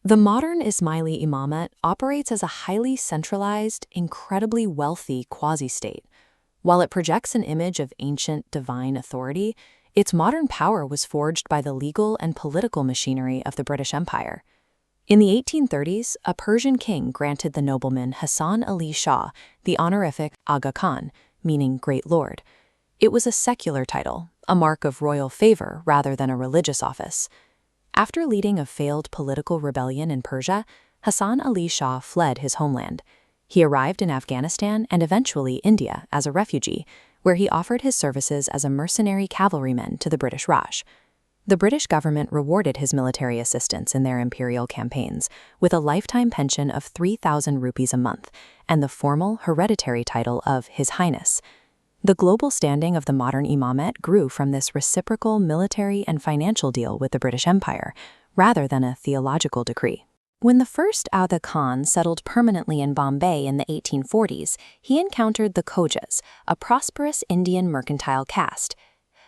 The modern Ismaili imamate operates as a highly centralized, incredibly wealthy quasi-state. While it projects an image of ancient divine authority, its modern power was forged by the legal and political machinery of the British Empire. In the 1830s, a Persian king granted the nobleman Hassan Ali Shah the honorific Aga Khan, meaning Great Lord. It was a secular title, a mark of royal favor rather than a religious office. After leading a failed political rebellion in Persia, Hassan Ali Shah fled his homeland. He arrived in Afghanistan and eventually India as a refugee, where he offered his services as a mercenary cavalryman to the British Raj. The British government rewarded his military assistance in their imperial campaigns with a lifetime pension of 3,000 rupees a month and the formal hereditary title of His Highness. The global standing of the modern imamate grew from this reciprocal military and financial deal with the British Empire, rather than a theological decree. When the first Aga Khan settled permanently in Bombay in the 1840s, he encountered the Khojas, a prosperous Indian mercantile caste.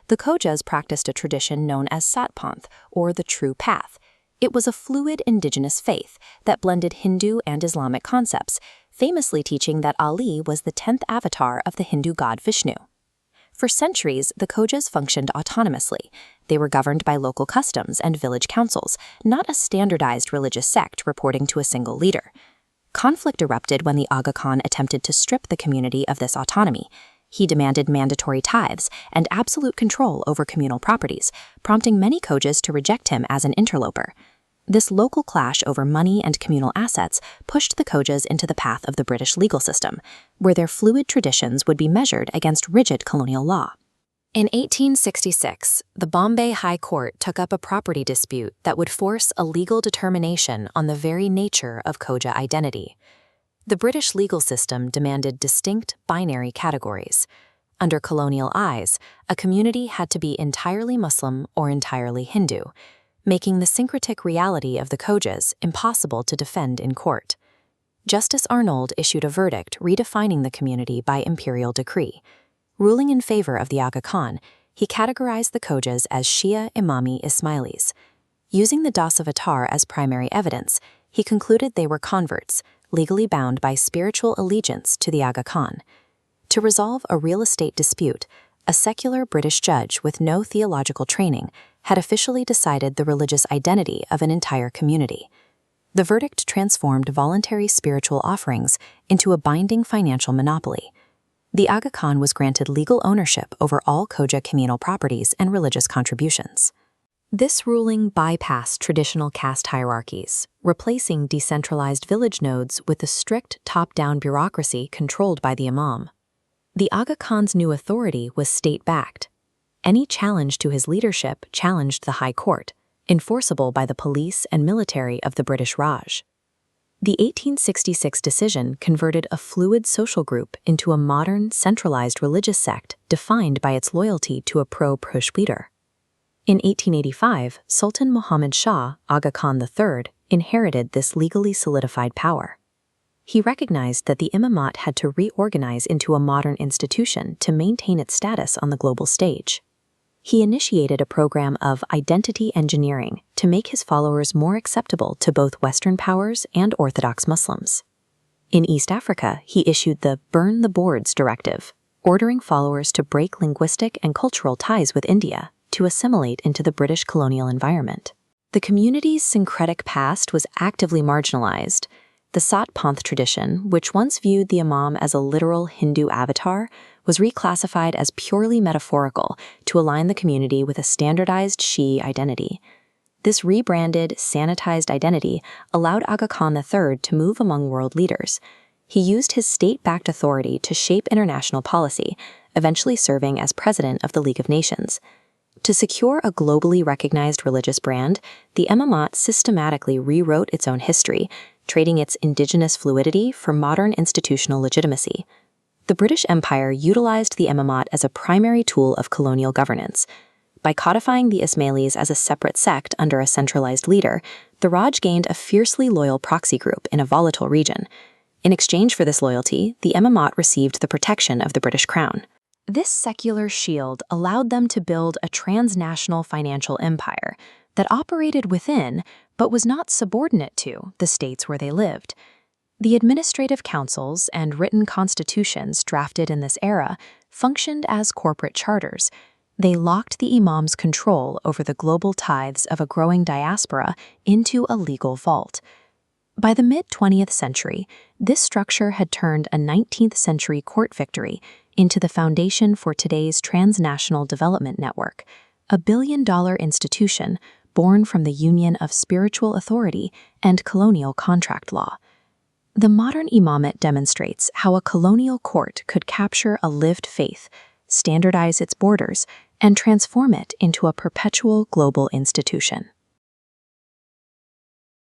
The Khojas practiced a tradition known as Satpanth, or the True Path. It was a fluid indigenous faith that blended Hindu and Islamic concepts, famously teaching that Ali was the 10th avatar of the Hindu god Vishnu. For centuries, the Khojas functioned autonomously. They were governed by local customs and village councils, not a standardized religious sect reporting to a single leader. Conflict erupted when the Aga Khan attempted to strip the community of this autonomy. He demanded mandatory tithes and absolute control over communal properties, prompting many Khojas to reject him as an interloper. This local clash over money and communal assets pushed the Khojas into the path of the British legal system, where their fluid traditions would be measured against rigid colonial law. In 1866, the Bombay High Court took up a property dispute that would force a legal determination on the very nature of Khoja identity. The British legal system demanded distinct binary categories. Under colonial eyes, a community had to be entirely Muslim or entirely Hindu, making the syncretic reality of the Khojas impossible to defend in court. Justice Arnould issued a verdict redefining the community by imperial decree. Ruling in favor of the Aga Khan, he categorized the Khojas as Shia Imami Ismailis. Using the Dasavatar as primary evidence, he concluded they were converts, legally bound by spiritual allegiance to the Aga Khan. To resolve a real estate dispute, a secular British judge with no theological training had officially decided the religious identity of an entire community. The verdict transformed voluntary spiritual offerings into a binding financial monopoly. The Aga Khan was granted legal ownership over all Khoja communal properties and religious contributions. This ruling bypassed traditional caste hierarchies, replacing decentralized village nodes with a strict top-down bureaucracy controlled by the imam. The Aga Khan's new authority was state-backed. Any challenge to his leadership challenged the High Court, enforceable by the police and military of the British Raj. The 1866 decision converted a fluid social group into a modern, centralized religious sect defined by its loyalty to a pro-Push leader. In 1885, Sultan Muhammad Shah, Aga Khan III, inherited this legally solidified power. He recognized that the imamate had to reorganize into a modern institution to maintain its status on the global stage. He initiated a program of identity engineering to make his followers more acceptable to both Western powers and Orthodox Muslims. In East Africa, he issued the Burn the Boards directive, ordering followers to break linguistic and cultural ties with India to assimilate into the British colonial environment. The community's syncretic past was actively marginalized. The Satpanth tradition, which once viewed the imam as a literal Hindu avatar, was reclassified as purely metaphorical to align the community with a standardized Shi identity. This rebranded, sanitized identity allowed Aga Khan III to move among world leaders. He used his state-backed authority to shape international policy, eventually serving as president of the League of Nations. To secure a globally recognized religious brand, the imamate systematically rewrote its own history, trading its indigenous fluidity for modern institutional legitimacy. The British Empire utilized the imamate as a primary tool of colonial governance. By codifying the Ismailis as a separate sect under a centralized leader, the Raj gained a fiercely loyal proxy group in a volatile region. In exchange for this loyalty, the imamate received the protection of the British Crown. This secular shield allowed them to build a transnational financial empire, that operated within but was not subordinate to the states where they lived. The administrative councils and written constitutions drafted in this era functioned as corporate charters. They locked the imam's control over the global tithes of a growing diaspora into a legal vault. By the mid-20th century, this structure had turned a 19th century court victory into the foundation for today's transnational development network, a billion-dollar institution born from the union of spiritual authority and colonial contract law. The modern imamate demonstrates how a colonial court could capture a lived faith, standardize its borders, and transform it into a perpetual global institution.